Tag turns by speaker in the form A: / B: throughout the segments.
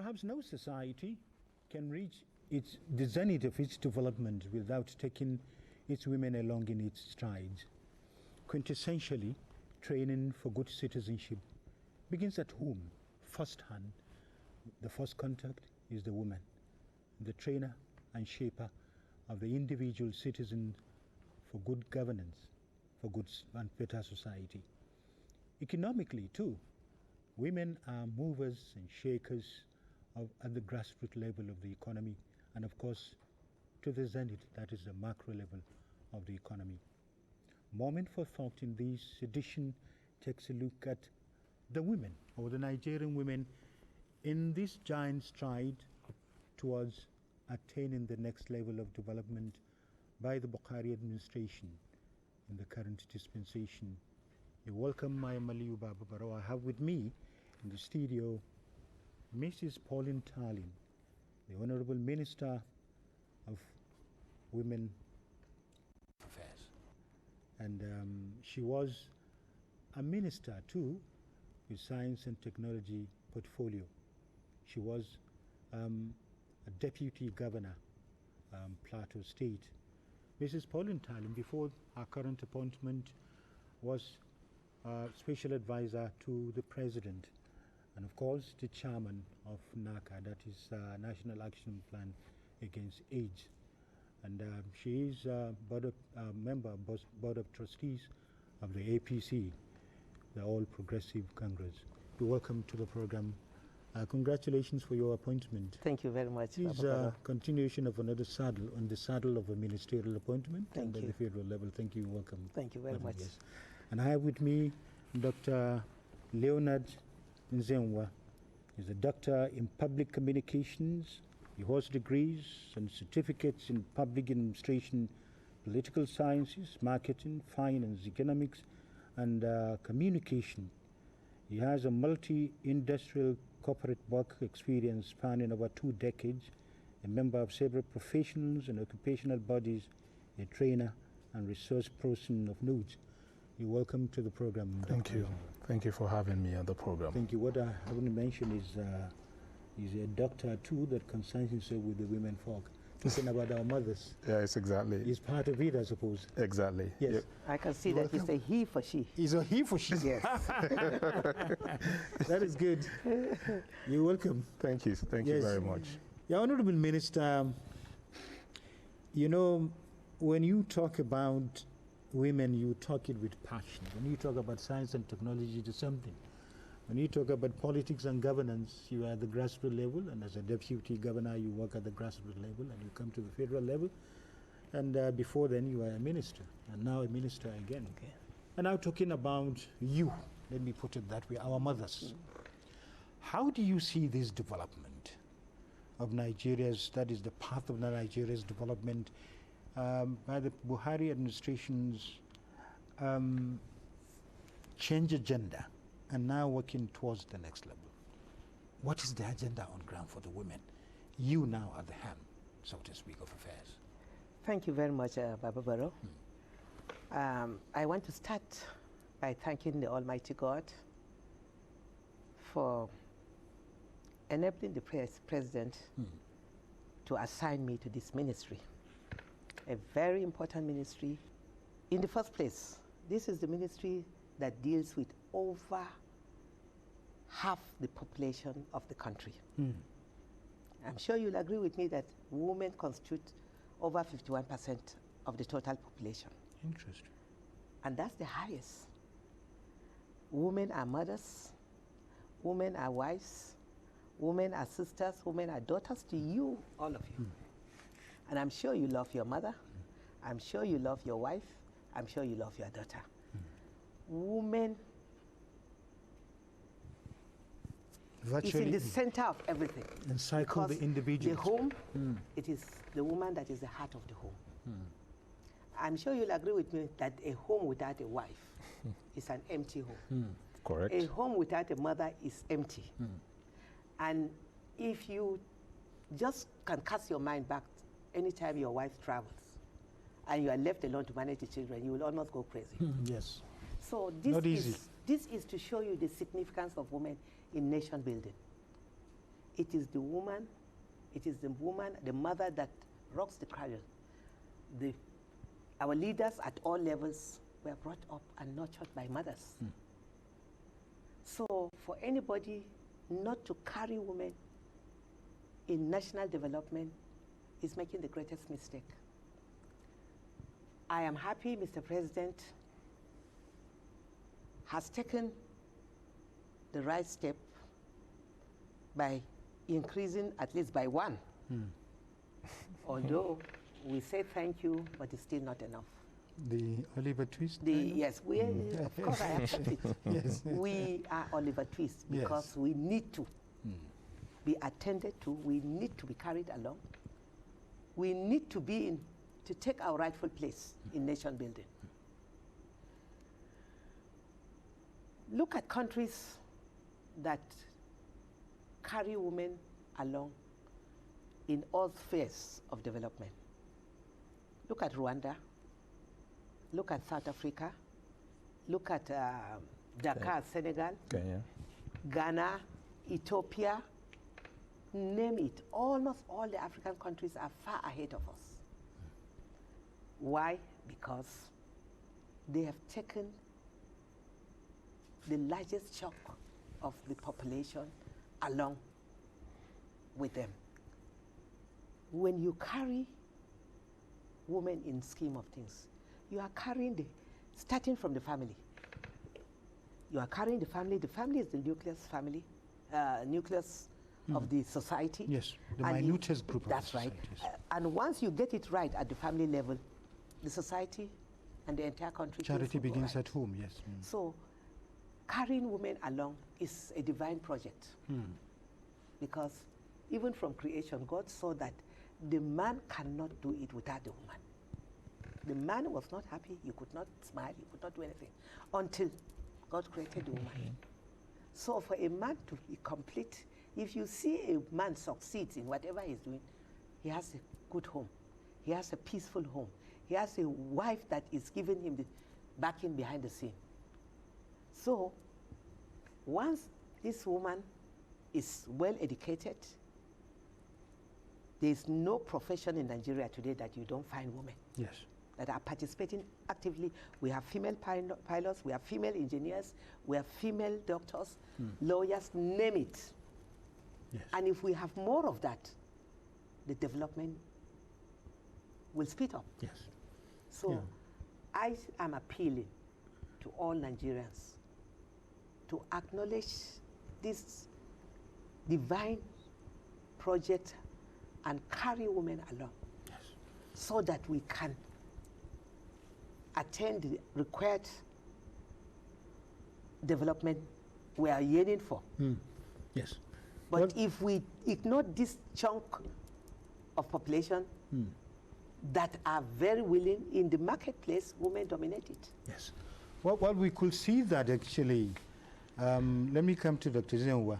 A: Perhaps no society can reach the zenith of its development without taking its women along in its strides. Quintessentially, training for good citizenship begins at home, firsthand. The first contact is the woman, the trainer and shaper of the individual citizen for good governance, for good and better society. Economically, too, women are movers and shakers at the grassroots level of the economy, and of course, to the zenith, that is the macro level of the economy. Moment for thought in this edition takes a look at the women, or the Nigerian women, in this giant stride towards attaining the next level of development by the Buhari administration in the current dispensation. You welcome, I am Aliyu Barau. I have with me in the studio Mrs. Pauline Talin, the Honorable Minister of Women Affairs. And she was a minister too with Science and Technology portfolio. She was a deputy governor, Plateau State. Mrs. Pauline Talin, before her current appointment, was special advisor to the president, and of course the chairman of NACA, that is National Action Plan Against AIDS. And she is a member of Board of Trustees of the APC, the All Progressive Congress. You're welcome to the program. Congratulations for your appointment.
B: Thank you very much.
A: This is a continuation of another saddle, on the saddle of a ministerial appointment at the federal level. Thank you. Welcome.
B: Thank you very much.
A: Yes. And I have with me Dr. Leonard Nzenwa. He's a doctor in public communications. He holds degrees and certificates in public administration, political sciences, marketing, finance, economics, and communication. He has a multi-industrial corporate work experience spanning over 2 decades, a member of several professionals and occupational bodies, a trainer and resource person of note. You're welcome to the program.
C: Thank you. Thank you for having me on the program.
A: Thank you. What I haven't mentioned is he's a doctor too that concerns himself with the women folk. Talking about our mothers.
C: Yes, exactly.
A: He's part of it, I suppose.
C: Exactly.
A: Yes.
C: Yep.
B: I can see that he's a he for she.
A: He's a he for she.
B: Yes.
A: That is good. You're welcome.
C: Thank you. Thank you very much.
A: Yeah, Honorable Minister, you know, when you talk about women, you talk it with passion. When you talk about science and technology, it is something. When you talk about politics and governance, you are at the grassroots level, and as a deputy governor, you work at the grassroots level, and you come to the federal level. And before then, you were a minister, and now a minister again.
B: Okay.
A: And now talking about you, let me put it that way, our mothers. How do you see this development of Nigeria's, that is the path of Nigeria's development by the Buhari administration's change agenda, and now working towards the next level? What is the agenda on ground for the women? You now are the helm, so to speak, of affairs.
B: Thank you very much, Baba Barau. I want to start by thanking the Almighty God for enabling the President to assign me to this ministry. A very important ministry. In the first place, this is the ministry that deals with over half the population of the country. I'm sure you'll agree with me that women constitute over 51% of the total population.
A: Interesting.
B: And that's the highest. Women are mothers, women are wives, women are sisters, women are daughters to you, all of you. And I'm sure you love your mother, I'm sure you love your wife, I'm sure you love your daughter. Women is in the center of everything.
A: Encircle the individual.
B: The home, it is the woman that is the heart of the home. I'm sure you'll agree with me that a home without a wife is an empty home.
C: Correct.
B: A home without a mother is empty. And if you just can cast your mind back anytime your wife travels and you are left alone to manage the children, you will almost go crazy.
A: Yes.
B: So this is to show you the significance of women in nation building. it is the woman, the mother that rocks the cradle. Our leaders at all levels were brought up and nurtured by mothers. So for anybody not to carry women in national development is making the greatest mistake. I am happy Mr. President has taken the right step by increasing at least by one. Although we say thank you, but it's still not enough.
A: The Oliver Twist?
B: Yes, of course I have it. Yes. We are Oliver Twist because we need to be attended to, we need to be carried along, we need to to take our rightful place in nation building. Look at countries that carry women along in all spheres of development. Look at Rwanda, look at South Africa, look at Dakar, Senegal,
C: Kenya,
B: Ghana, Ethiopia, name it. Almost all the African countries are far ahead of us. Why? Because they have taken the largest chunk of the population along with them. When you carry women in scheme of things, you are carrying starting from the family. You are carrying the family. The family is the nucleus of the society.
A: Yes, the minutest group of
B: that's
A: society.
B: That's right. And once you get it right at the family level, the society and the entire country.
A: Charity begins
B: right.
A: at home, yes.
B: So carrying women along is a divine project. Because even from creation, God saw that the man cannot do it without the woman. The man was not happy, he could not smile, he could not do anything until God created the woman. So for a man to be complete, if you see a man succeeds in whatever he's doing, he has a good home, he has a peaceful home, he has a wife that is giving him the backing behind the scene. So once this woman is well educated, there is no profession in Nigeria today that you don't find women.
A: Yes.
B: That are participating actively. We have female pilots, we have female engineers, we have female doctors, lawyers, name it.
A: Yes.
B: And if we have more of that, the development will speed up.
A: Yes.
B: So I am appealing to all Nigerians to acknowledge this divine project and carry women along, so that we can attain the required development we are yearning for.
A: Yes.
B: But if we ignore this chunk of population that are very willing in the marketplace, women dominate it.
A: Yes. Well, we could see that actually. Let me come to Dr. Zenwa.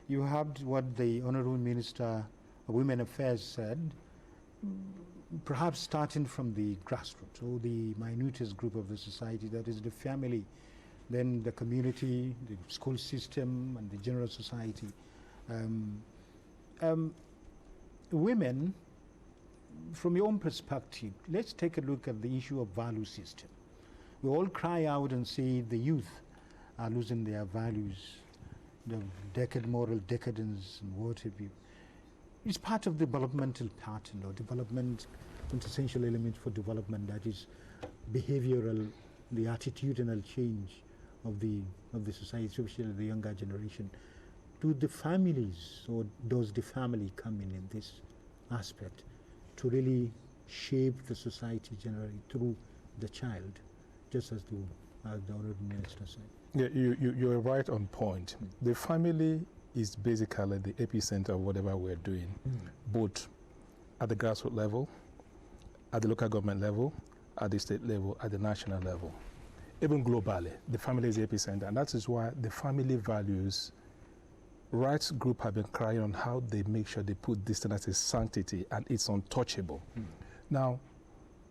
A: You heard what the Honorable Minister of Women Affairs said, perhaps starting from the grassroots, or the minutest group of the society, that is the family, then the community, the school system, and the general society. Women, from your own perspective, let's take a look at the issue of value system. We all cry out and say the youth are losing their values, the moral decadence and what have you. It's part of the developmental pattern, or development, quintessential element for development, that is behavioral, the attitudinal change of the society, especially the younger generation. Do the families, or does the family come in this aspect to really shape the society generally through the child, just as the Honourable Minister said?
C: Yeah, you're right on point. The family is basically the epicenter of whatever we're doing, both at the grassroots level, at the local government level, at the state level, at the national level. Even globally, the family is the epicenter, and that is why the family values rights group have been crying on how they make sure they put this thing as a sanctity and it's untouchable. Now,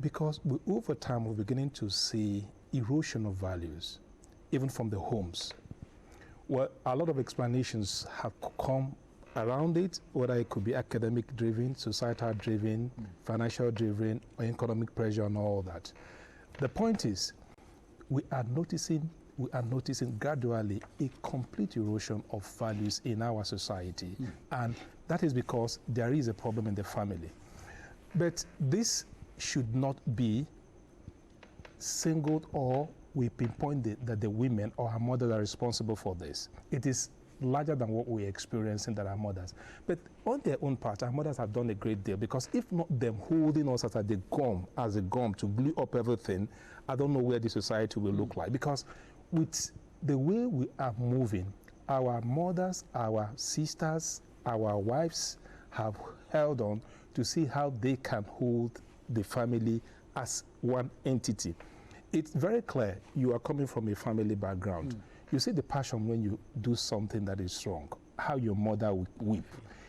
C: because over time we're beginning to see erosion of values, even from the homes. Well, a lot of explanations have come around it, whether it could be academic driven, societal driven, financial driven, or economic pressure and all that. The point is, we are noticing gradually a complete erosion of values in our society. And that is because there is a problem in the family. But this should not be singled or we pinpoint that the women or our mothers are responsible for this. It is larger than what we're experiencing that our mothers. But on their own part, our mothers have done a great deal, because if not them holding us as a gum to glue up everything, I don't know where the society will look like. Because with the way we are moving, our mothers, our sisters, our wives have held on to see how they can hold the family as one entity. It's very clear you are coming from a family background. You see the passion when you do something that is wrong, how your mother will weep.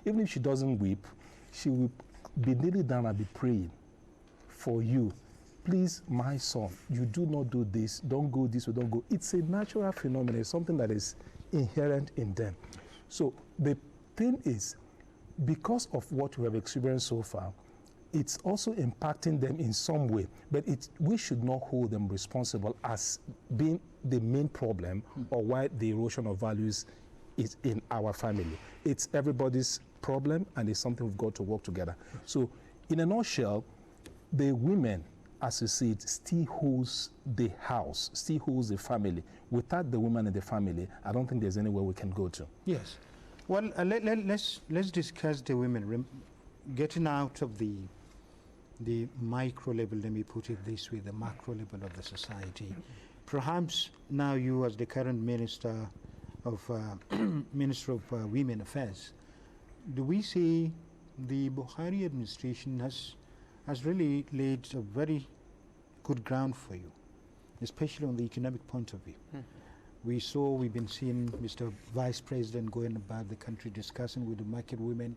C: Even if she doesn't weep, she will be kneeling down and be praying for you. Please, my son, you do not do this, don't go this way, don't go. It's a natural phenomenon, it's something that is inherent in them. So the thing is, because of what we have experienced so far, it's also impacting them in some way, but we should not hold them responsible as being the main problem or why the erosion of values is in our family. It's everybody's problem, and it's something we've got to work together. So in a nutshell, the women, as you see it, still holds the house, still holds the family. Without the woman in the family, I don't think there's anywhere we can go to.
A: Yes. Well, let's discuss the women, getting out of the micro level, let me put it this way, the macro level of the society. Perhaps now you, as the current Minister of Women Affairs, do we see the Buhari administration has really laid a very good ground for you, especially on the economic point of view? We've been seeing Mr. Vice President going about the country discussing with the market women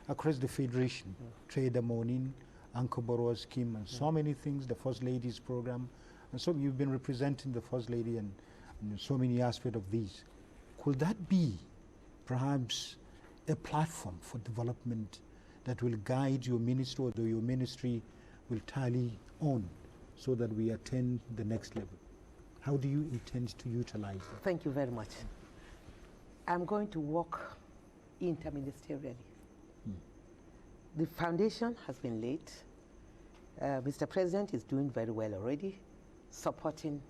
A: across the Federation, Trader Morning, Uncle Barau scheme, and so many things, the First Lady's program. And so you've been representing the First Lady and so many aspects of these. Could that be perhaps a platform for development that will guide your ministry, or your ministry will tally on, so that we attain the next level? How do you intend to utilize that?
B: Thank you very much. I'm going to work interministerially. The foundation has been laid. Mr. President is doing very well already, supporting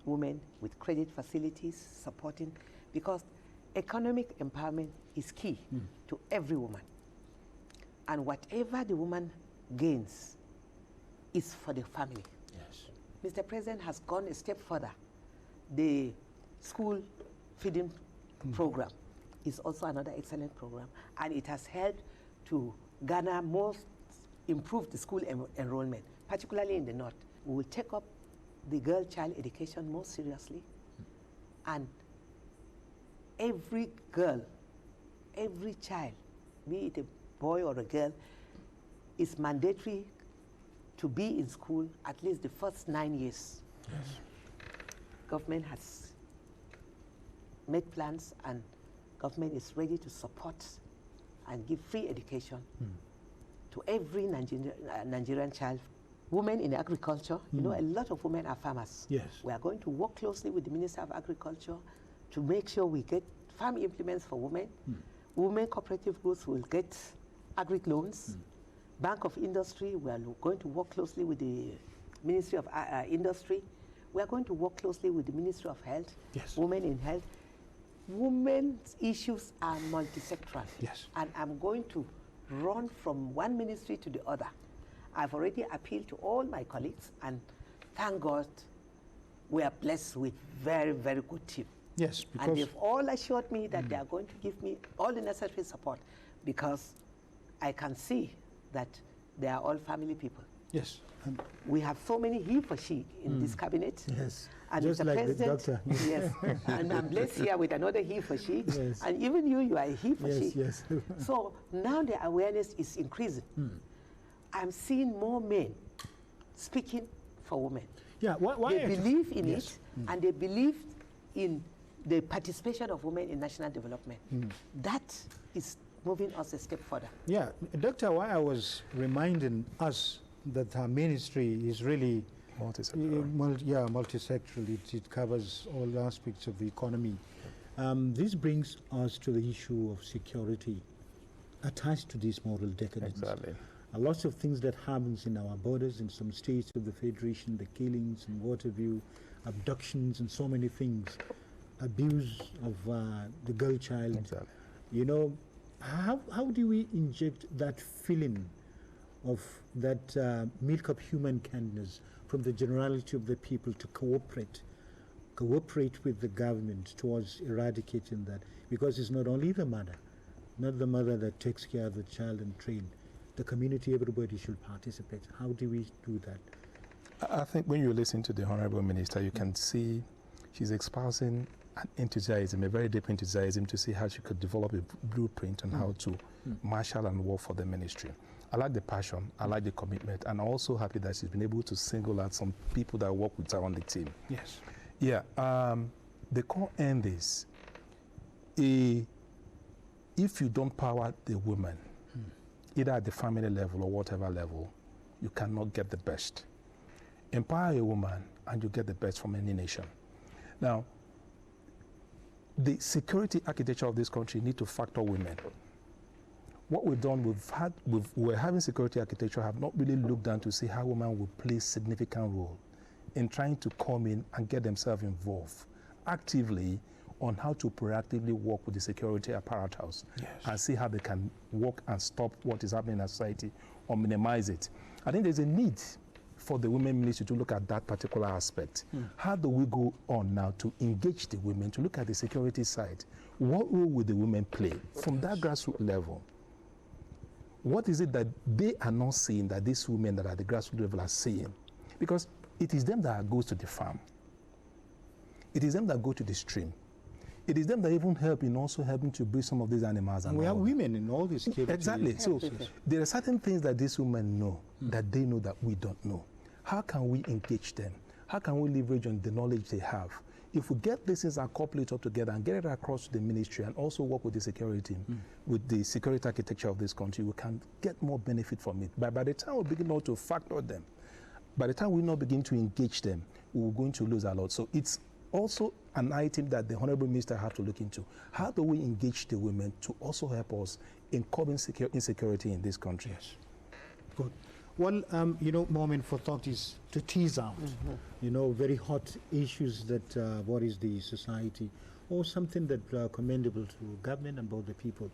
B: women with credit facilities, supporting, because economic empowerment is key to every woman. And whatever the woman gains is for the family.
A: Yes.
B: Mr. President has gone a step further. The school feeding program is also another excellent program, and it has helped to garner improve the school enrollment, particularly in the north. We will take up the girl child education more seriously, and every girl, every child, be it a boy or a girl, is mandatory to be in school at least the first 9 years.
A: Yes.
B: Government has made plans, and government is ready to support and give free education to every Nigerian child. Women in agriculture, you know, a lot of women are farmers.
A: Yes.
B: We are going to work closely with the Minister of Agriculture to make sure we get farm implements for women. Women cooperative groups will get agric loans. Bank of Industry, we are going to work closely with the Ministry of Industry. We are going to work closely with the Ministry of Health.
A: Yes.
B: Women in health. Women's issues are multisectoral.
A: Yes.
B: And I'm going to run from one ministry to the other. I've already appealed to all my colleagues, and thank God we are blessed with very, very good team.
A: Yes, because
B: and they've all assured me that they are going to give me all the necessary support, because I can see that they are all family people.
A: yes,
B: We have so many he for she in this cabinet.
A: yes,
B: And
A: just
B: Mr.
A: like
B: President,
A: the doctor.
B: yes, and I'm blessed here with another he for she,
A: Yes.
B: and even you are a he for she.
A: Yes, yes.
B: So now the awareness is increasing. I'm seeing more men speaking for women.
A: Yeah, why
B: They believe in
A: yes.
B: it, and they believe in the participation of women in national development. That is moving us a step further.
A: Yeah, Doctor, why I was reminding us that our ministry is really
C: multi-sectoral.
A: Multi-sectoral. It covers all aspects of the economy. This brings us to the issue of security attached to this moral decadence.
C: Exactly.
A: A lot of things that happens in our borders, in some states of the Federation, the killings in Waterview, abductions and so many things, abuse of the girl child.
C: Exactly.
A: You know, how do we inject that feeling of that milk of human kindness from the generality of the people to cooperate with the government towards eradicating that? Because it's not only the mother, not the mother that takes care of the child and train. The community, everybody should participate. How do we do that?
C: I think when you listen to the Honorable Minister, you can see she's espousing an enthusiasm, a very deep enthusiasm to see how she could develop a blueprint on how to marshal and work for the ministry. I like the passion, I like the commitment, and I'm also happy that she's been able to single out some people that work with her on the team.
A: Yes.
C: Yeah, the core end is, if you don't power the women, either at the family level or whatever level, you cannot get the best. Empower a woman and you get the best from any nation. Now, the security architecture of this country need to factor women. What we've done, we're having security architecture, have not really looked down to see how women will play significant role in trying to come in and get themselves involved actively on how to proactively work with the security apparatus and see how they can work and stop what is happening in society or minimize it. I think there's a need for the women ministry to look at that particular aspect. How do we go on now to engage the women, to look at the security side? What role will the women play from that grassroots level? What is it that they are not seeing that these women that are at the grassroots level are seeing? Because it is them that goes to the farm. It is them that go to the stream. It is them that even help in also helping to breed some of these animals.
A: And we have women in all these cases.
C: Exactly. So there are certain things that these women know that they know that we don't know. How can we engage them? How can we leverage on the knowledge they have? If we get these things and couple it up together and get it across to the ministry and also work with the security, with the security architecture of this country, we can get more benefit from it. But by the time we begin not to factor them, by the time we not begin to engage them, we're going to lose a lot. So it's also an item that the Honorable Minister have to look into. How do we engage the women to also help us in curbing insecurity in this country?
A: Yes. Good. Well, you know, moment for thought is to tease out, you know, very hot issues that worries the society, or something that are commendable to government and both the people.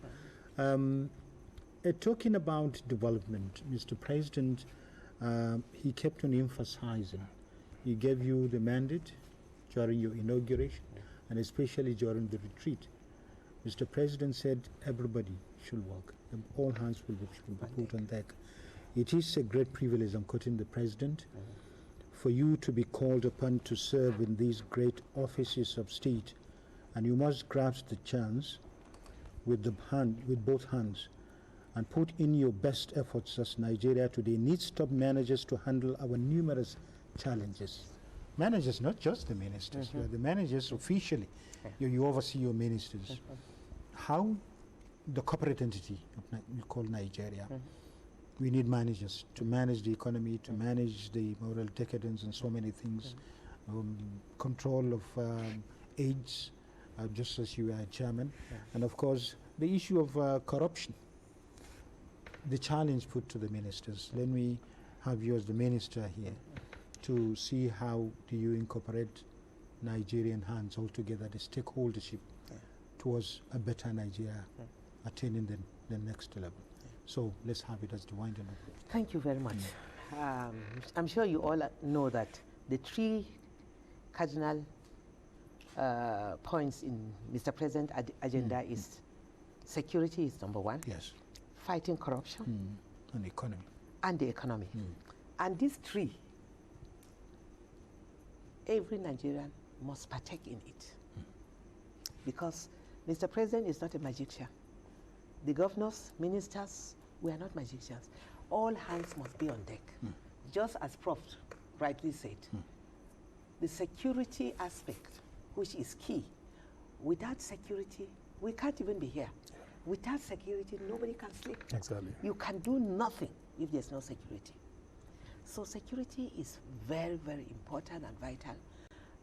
A: Talking about development, Mr. President, he kept on emphasizing. He gave you the mandate during your inauguration, and especially during the retreat. Mr. President said everybody should work. All hands will be put on deck. It is a great privilege, I'm quoting the President, for you to be called upon to serve in these great offices of state, and you must grasp the chance with both hands and put in your best efforts, as Nigeria today needs top managers to handle our numerous challenges. Managers, not just the ministers. You are the managers officially. You oversee your ministers. How the corporate entity we call Nigeria, we need managers to manage the economy, to manage the moral decadence and so many things. Control of AIDS, just as you are chairman. And of course, the issue of corruption. The challenge put to the ministers. Let me have you as the minister here to see how do you incorporate Nigerian hands all together, the stakeholdership towards a better Nigeria, attaining the next level. So let's have it as the winding up.
B: Thank you very much. I'm sure you all know that the three cardinal points in Mr. President's agenda is security is number one.
A: Yes.
B: Fighting corruption.
A: And economy.
B: And the economy. And these three, every Nigerian must partake in it. Because Mr. President is not a magician. The governors, ministers, we are not magicians. All hands must be on deck. Just as Prof rightly said, the security aspect, which is key. Without security, we can't even be here. Without security, nobody can sleep.
C: Exactly.
B: You can do nothing if there's no security. So security is very, very important and vital,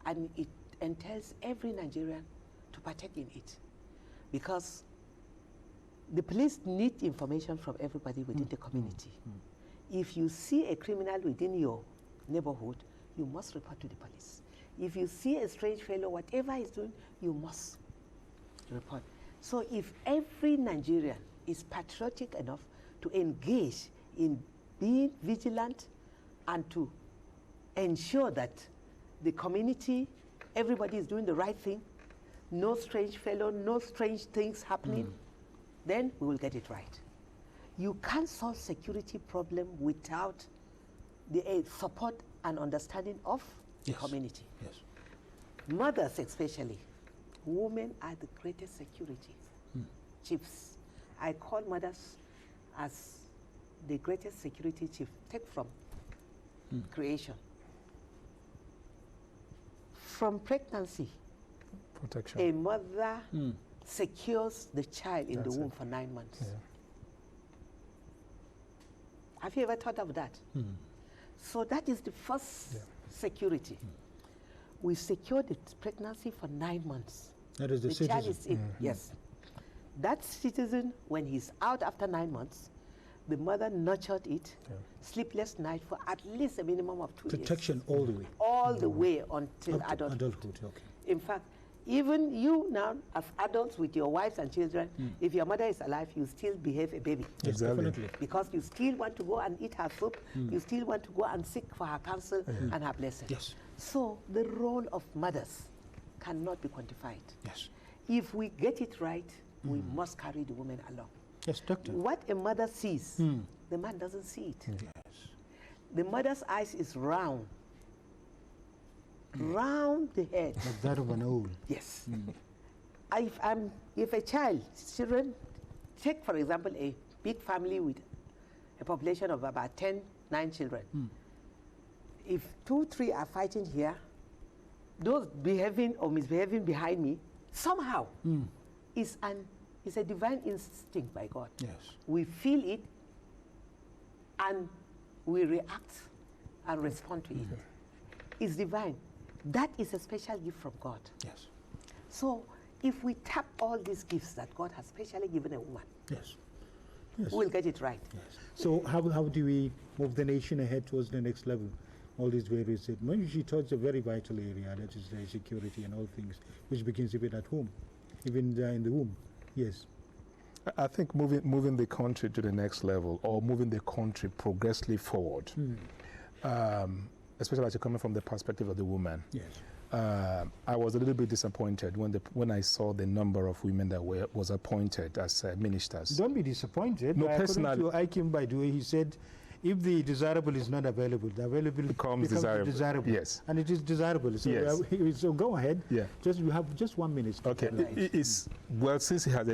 B: and it entails every Nigerian to partake in it, because the police need information from everybody within the community. If you see a criminal within your neighborhood, you must report to the police. If you see a strange fellow, whatever he's doing, you must report. So if every Nigerian is patriotic enough to engage in being vigilant and to ensure that the community, everybody is doing the right thing, no strange fellow, no strange things happening, then we will get it right. You can't solve security problem without the support and understanding of the community.
A: Yes.
B: Mothers especially, women are the greatest security chiefs. I call mothers as the greatest security chief. Take from creation. From pregnancy,
C: Protection.
B: a mother secures the child in
C: That's
B: the womb
C: it.
B: for 9 months.
C: Yeah.
B: Have you ever thought of that? So that is the first security. We secure the pregnancy for 9 months.
A: That is the
B: child
A: citizen.
B: is in, yes. That citizen, when he's out after 9 months, the mother nurtured it, sleepless night for at least a minimum of 2 years.
A: Protection all the way.
B: All the way until
A: Up to
B: adulthood.
A: adulthood, okay.
B: In fact, even you now, as adults with your wives and children, if your mother is alive, you still behave a baby.
A: Yes,
C: Exactly.
A: definitely.
B: Because you still want to go and eat her soup, you still want to go and seek for her counsel and her blessing.
A: Yes.
B: So the role of mothers cannot be quantified.
A: Yes.
B: If we get it right, we must carry the women along.
A: Yes, doctor.
B: What a mother sees, the man doesn't see it.
A: Yes.
B: The mother's eyes is round, round the head.
A: Like that of an owl.
B: Yes. If a child, children, take for example a big family with a population of about 9 children. If 2, 3 are fighting here, those behaving or misbehaving behind me, somehow is a divine instinct by God.
A: Yes.
B: We feel it and we react and respond to it. It's divine. That is a special gift from God.
A: Yes.
B: So if we tap all these gifts that God has specially given a woman,
A: Yes. Yes.
B: we'll get it right.
A: Yes. So how do we move the nation ahead towards the next level? All these various, she touched a very vital area, that is the security and all things, which begins even at home, even in the womb. Yes.
C: I think moving the country to the next level, or moving the country progressively forward, especially as you're coming from the perspective of the woman.
A: Yes.
C: I was a little bit disappointed when I saw the number of women that was appointed as ministers.
A: Don't be disappointed.
C: No,
A: According
C: personally.
A: to Aikim, by the way, he said, if the desirable is not available, the available
C: Becomes desirable. Yes.
A: And it is desirable. So,
C: Yes.
A: So go ahead.
C: Yeah.
A: You have just 1 minute.
C: Okay. Well, since he has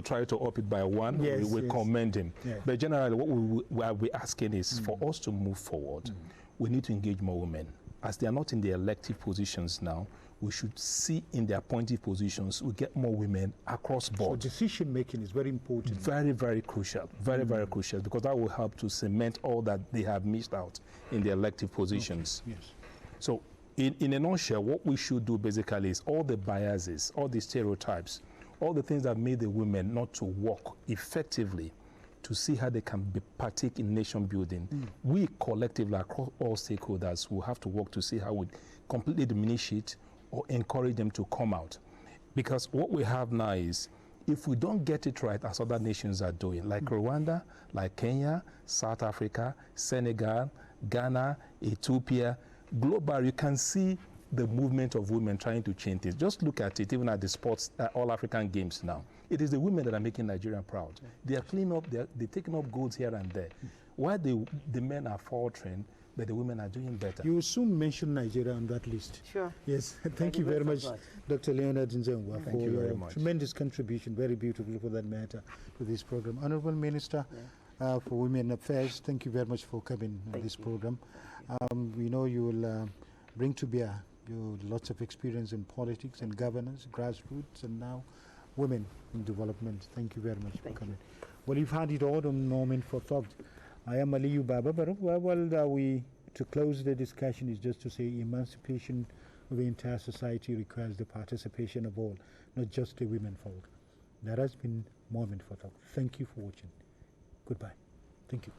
C: tried to up it by 1,
A: Yes,
C: we
A: yes.
C: commend him.
A: Yeah.
C: But generally, what we're asking is for us to move forward. We need to engage more women. As they are not in the elective positions now, we should see in the appointive positions, we get more women across
A: So
C: board.
A: decision making is very important.
C: Very, very crucial. Very, very crucial, because that will help to cement all that they have missed out in the elective positions.
A: Okay. Yes.
C: So in a nutshell, what we should do basically is all the biases, all the stereotypes, all the things that made the women not to work effectively to see how they can partake in nation building. We collectively, across all stakeholders, will have to work to see how we completely diminish it or encourage them to come out. Because what we have now is, if we don't get it right as other nations are doing, like Rwanda, like Kenya, South Africa, Senegal, Ghana, Ethiopia, global, you can see the movement of women trying to change things. Just look at it, even at the sports, all African games now. It is the women that are making Nigeria proud. They are cleaning up, they're taking up golds here and there. While the men are faltering, but the women are doing better.
A: You will soon mention Nigeria on that list.
B: Sure.
A: Yes. Thank you very much, Dr. Leonard Nzengwa, for
C: you very
A: your
C: much.
A: tremendous contribution, very beautiful for that matter, to this program. Honorable Minister for Women Affairs, thank you very much for coming on this program. We know you will bring to bear lots of experience in politics and governance, grassroots, and now women in development. Thank you very much
B: Thank
A: for
B: you.
A: coming. Well, you've had it all, a moment for thought. I am Aliyu Baba Barau. To close the discussion is just to say emancipation of the entire society requires the participation of all, not just the women folk. That has been moment for thought. Thank you for watching. Goodbye. Thank you.